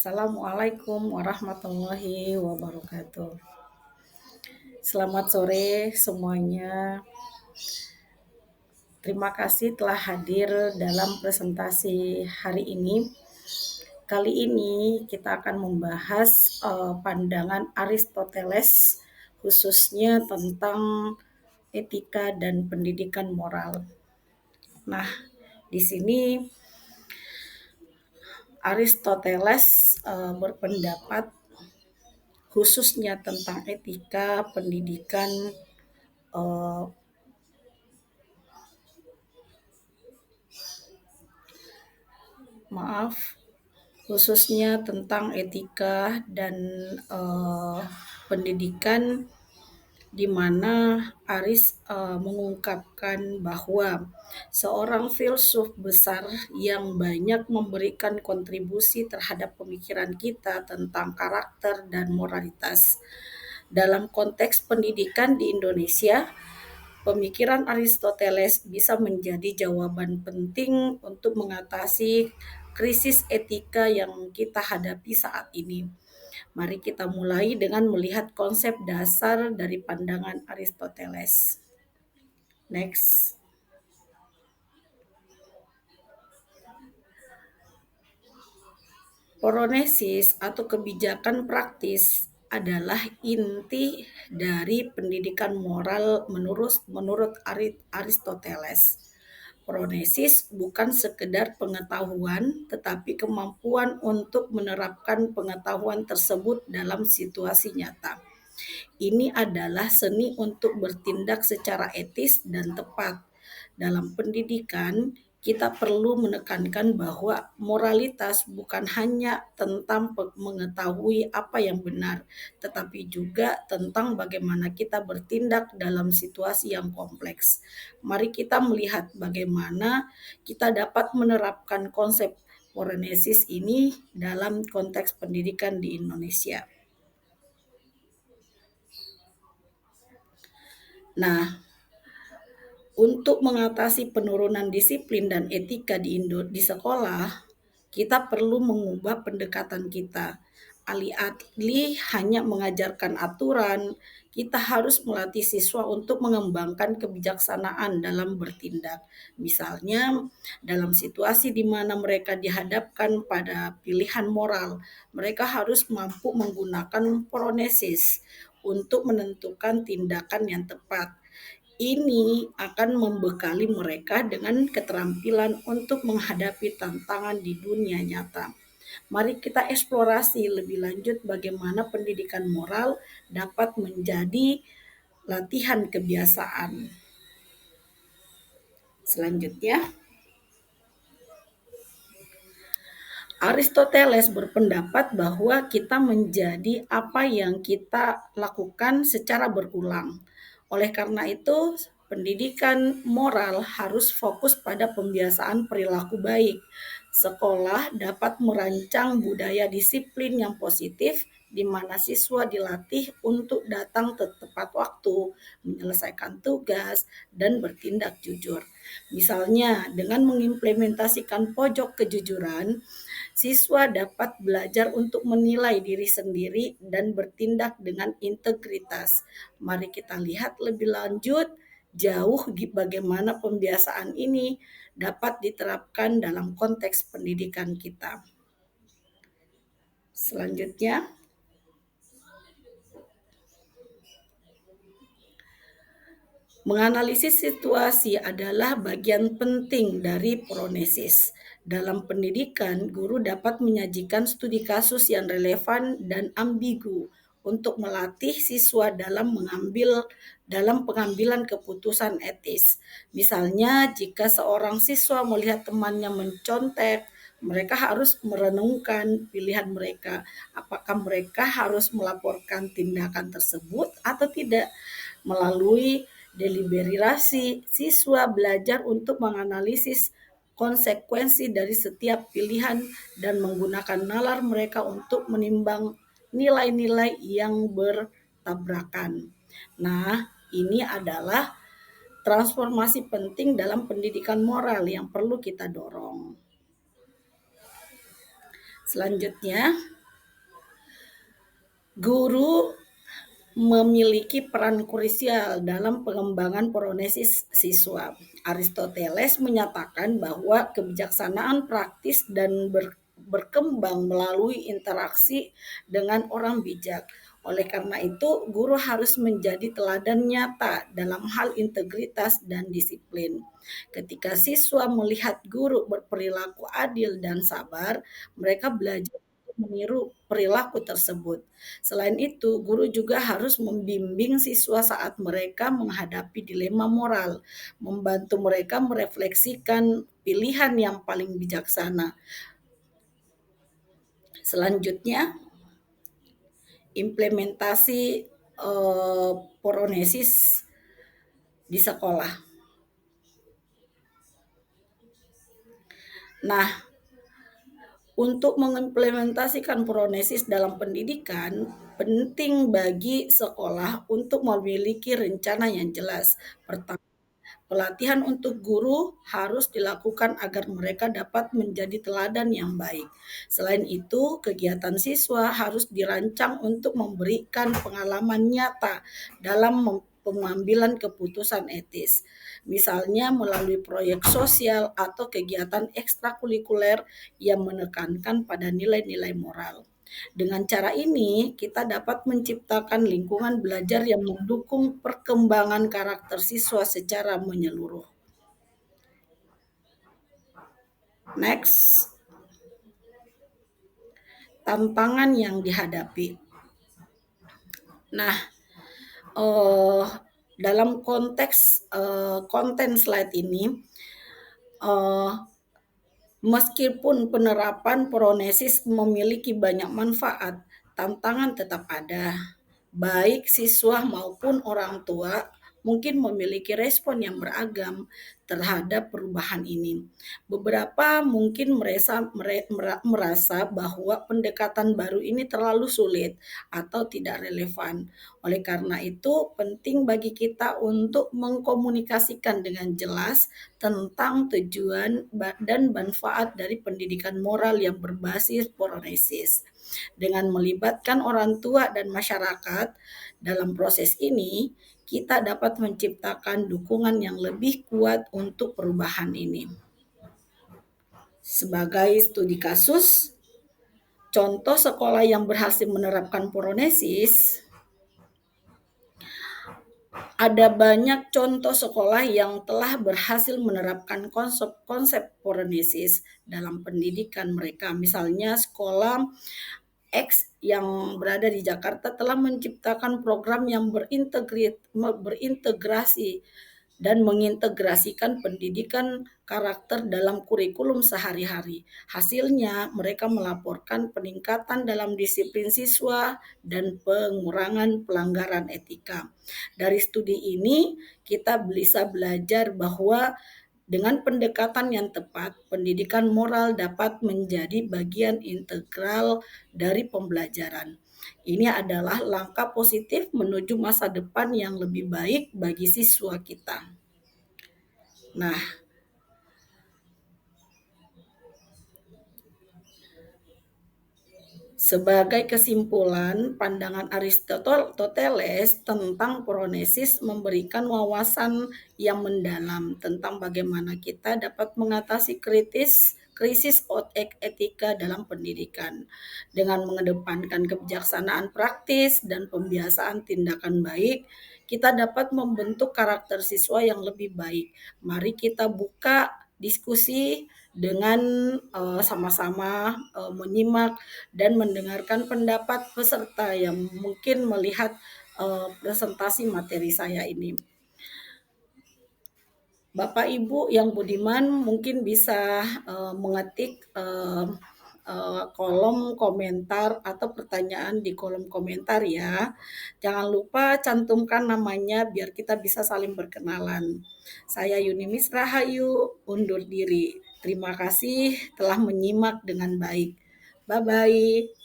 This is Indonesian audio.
Assalamualaikum warahmatullahi wabarakatuh. Selamat sore semuanya. Terima kasih telah hadir dalam presentasi hari ini. Kali ini kita akan membahas pandangan Aristoteles khususnya tentang etika dan pendidikan moral. Nah, di sini Aristoteles berpendapat khususnya tentang etika, pendidikan, eh, khususnya tentang etika dan pendidikan, di mana mengungkapkan bahwa seorang filsuf besar yang banyak memberikan kontribusi terhadap pemikiran kita tentang karakter dan moralitas. Dalam konteks pendidikan di Indonesia, pemikiran Aristoteles bisa menjadi jawaban penting untuk mengatasi krisis etika yang kita hadapi saat ini. Mari kita mulai dengan melihat konsep dasar dari pandangan Aristoteles. Next. Poronesis atau kebijakan praktis adalah inti dari pendidikan moral menurut Aristoteles. Pronesis bukan sekedar pengetahuan, tetapi kemampuan untuk menerapkan pengetahuan tersebut dalam situasi nyata. Ini adalah seni untuk bertindak secara etis dan tepat. Dalam pendidikan, kita perlu menekankan bahwa moralitas bukan hanya tentang mengetahui apa yang benar, tetapi juga tentang bagaimana kita bertindak dalam situasi yang kompleks. Mari kita melihat bagaimana kita dapat menerapkan konsep Poronesis ini dalam konteks pendidikan di Indonesia. Nah, untuk mengatasi penurunan disiplin dan etika di sekolah, kita perlu mengubah pendekatan kita. Alih-alih hanya mengajarkan aturan, kita harus melatih siswa untuk mengembangkan kebijaksanaan dalam bertindak. Misalnya, dalam situasi di mana mereka dihadapkan pada pilihan moral, mereka harus mampu menggunakan pronesis untuk menentukan tindakan yang tepat. Ini akan membekali mereka dengan keterampilan untuk menghadapi tantangan di dunia nyata. Mari kita eksplorasi lebih lanjut bagaimana pendidikan moral dapat menjadi latihan kebiasaan. Selanjutnya, Aristoteles berpendapat bahwa kita menjadi apa yang kita lakukan secara berulang. Oleh karena itu, pendidikan moral harus fokus pada pembiasaan perilaku baik. Sekolah dapat merancang budaya disiplin yang positif di mana siswa dilatih untuk datang tepat waktu, menyelesaikan tugas, dan bertindak jujur. Misalnya, dengan mengimplementasikan pojok kejujuran, siswa dapat belajar untuk menilai diri sendiri dan bertindak dengan integritas. Mari kita lihat lebih lanjut jauh bagaimana pembiasaan ini dapat diterapkan dalam konteks pendidikan kita. Selanjutnya, menganalisis situasi adalah bagian penting dari pronesis. Dalam pendidikan, guru dapat menyajikan studi kasus yang relevan dan ambigu untuk melatih siswa dalam pengambilan keputusan etis. Misalnya, jika seorang siswa melihat temannya mencontek, mereka harus merenungkan pilihan mereka. Apakah mereka harus melaporkan tindakan tersebut atau tidak? Melalui deliberasi, siswa belajar untuk menganalisis konsekuensi dari setiap pilihan dan menggunakan nalar mereka untuk menimbang nilai-nilai yang bertabrakan. Nah, ini adalah transformasi penting dalam pendidikan moral yang perlu kita dorong. Selanjutnya, guru memiliki peran krusial dalam pengembangan pronesis siswa. Aristoteles menyatakan bahwa kebijaksanaan praktis dan berkembang melalui interaksi dengan orang bijak. Oleh karena itu, guru harus menjadi teladan nyata dalam hal integritas dan disiplin. Ketika siswa melihat guru berperilaku adil dan sabar, mereka belajar meniru perilaku tersebut. Selain itu, guru juga harus membimbing siswa saat mereka menghadapi dilema moral, membantu mereka merefleksikan pilihan yang paling bijaksana. Selanjutnya, implementasi poronesis di sekolah. Nah, untuk mengimplementasikan poronesis dalam pendidikan, penting bagi sekolah untuk memiliki rencana yang jelas. Pertama, pelatihan untuk guru harus dilakukan agar mereka dapat menjadi teladan yang baik. Selain itu, kegiatan siswa harus dirancang untuk memberikan pengalaman nyata dalam pengambilan keputusan etis. Misalnya melalui proyek sosial atau kegiatan ekstrakurikuler yang menekankan pada nilai-nilai moral. Dengan cara ini, kita dapat menciptakan lingkungan belajar yang mendukung perkembangan karakter siswa secara menyeluruh. Next, tantangan yang dihadapi. Nah, dalam konteks konten slide ini, meskipun penerapan pronesis memiliki banyak manfaat, tantangan tetap ada. Baik siswa maupun orang tua mungkin memiliki respon yang beragam terhadap perubahan ini. Beberapa mungkin merasa bahwa pendekatan baru ini terlalu sulit atau tidak relevan. Oleh karena itu, penting bagi kita untuk mengkomunikasikan dengan jelas tentang tujuan dan manfaat dari pendidikan moral yang berbasis poronesis. Dengan melibatkan orang tua dan masyarakat dalam proses ini, kita dapat menciptakan dukungan yang lebih kuat untuk perubahan ini. Sebagai studi kasus, contoh sekolah yang berhasil menerapkan poronesis, ada banyak contoh sekolah yang telah berhasil menerapkan konsep poronesis dalam pendidikan mereka. Misalnya sekolah X yang berada di Jakarta telah menciptakan program yang berintegrasi dan mengintegrasikan pendidikan karakter dalam kurikulum sehari-hari. Hasilnya, mereka melaporkan peningkatan dalam disiplin siswa dan pengurangan pelanggaran etika. Dari studi ini, kita bisa belajar bahwa dengan pendekatan yang tepat, pendidikan moral dapat menjadi bagian integral dari pembelajaran. Ini adalah langkah positif menuju masa depan yang lebih baik bagi siswa kita. Nah, sebagai kesimpulan, pandangan Aristoteles tentang poronesis memberikan wawasan yang mendalam tentang bagaimana kita dapat mengatasi krisis etika dalam pendidikan. Dengan mengedepankan kebijaksanaan praktis dan pembiasaan tindakan baik, kita dapat membentuk karakter siswa yang lebih baik. Mari kita buka diskusi dengan sama-sama menyimak dan mendengarkan pendapat peserta yang mungkin melihat presentasi materi saya ini. Bapak Ibu yang budiman mungkin bisa mengetik kolom komentar atau pertanyaan di kolom komentar ya. Jangan lupa cantumkan namanya biar kita bisa saling berkenalan. Saya Yunimis Rahayu undur diri. Terima kasih telah menyimak dengan baik. Bye-bye.